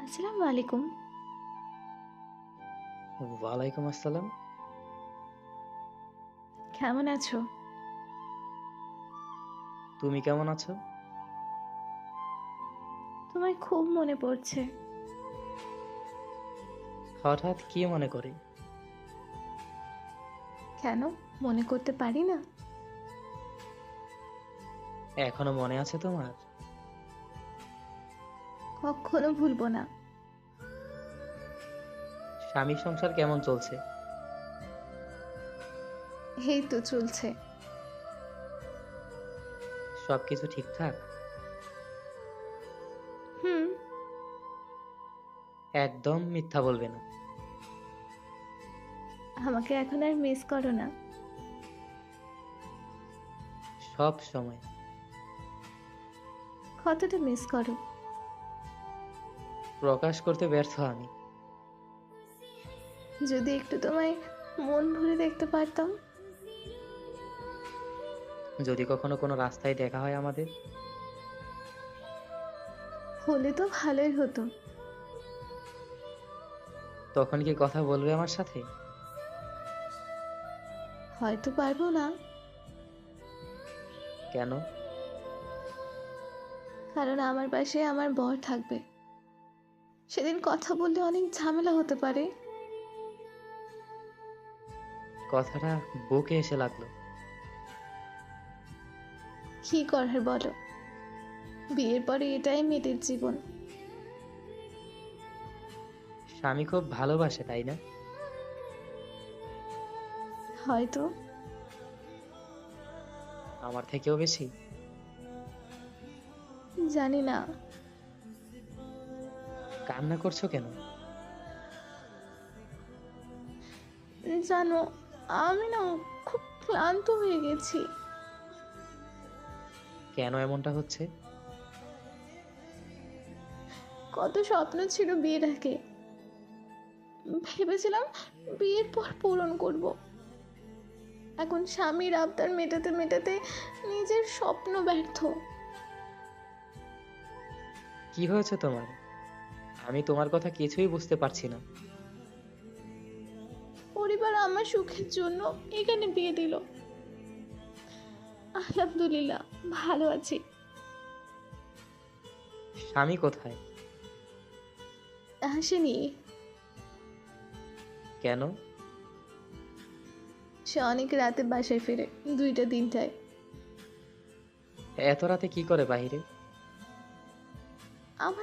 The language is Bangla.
আসসালামু আলাইকুম। ওয়ালাইকুম আসসালাম। কেমন আছো? তুমি কেমন আছো? তোমায় খুব মনে পড়ছে। হঠাৎ কি মনে করে? কেন? মনে করতে পারি না? এখনো মনে আছে তোমার? কখনো ভুলবো না। স্বামী সংসার কেমন চলছে? এই তো চলছে। সবকিছু ঠিকঠাক? হুম। একদম মিথ্যা বলবে না। আমাকে এখন আর মিস করো না? সব সময়। কতটা মিস করো? প্রকাশ করতে ব্যর্থ আমি। যদি একটু তোমায় মন ভরে দেখতে পারতাম। যদি কখনো কোনো রাস্তায় দেখা হয় আমাদের, হলে তো ভালোই হতো। তখন কি কথা বলবে আমার সাথে? হয়তো পারবো না। কেন? কারণ আমার পাশে আমার বর থাকবে। সেদিন কথা বললে অনেক ঝামেলা হতে পারে। কথাটা বুকে এসে লাগলো। কি করার বলো? বিয়ের পরে এটাই মেয়েদের জীবন। স্বামী খুব ভালোবাসে, তাই না? হয়তো। আমার থেকেও বেশি? জানি না। কান্না করছো কেন? জানো, আমি না খুব ক্লান্ত হয়ে গেছি। কেন এমনটা হচ্ছে? কত স্বপ্ন ছিল বিয়ের আগে। ভেবেছিলাম বিয়ের পর পূরণ করব। এখন স্বামীর আবদার মেটাতে মেটাতে নিজের স্বপ্ন ব্যর্থ। কি হয়েছে তোমার? আমি তোমার কথা কিছুই বুঝতে পারছি না। পরিবার আমার সুখের জন্য এখানে বিয়ে দিল। আলহামদুলিল্লাহ, ভালো আছি। স্বামী কোথায়? আসেনি। কেন? সে অনেক রাতে বাসায় ফিরে, 2টা 3টায়। এত রাতে কি করে বাহিরে? আমার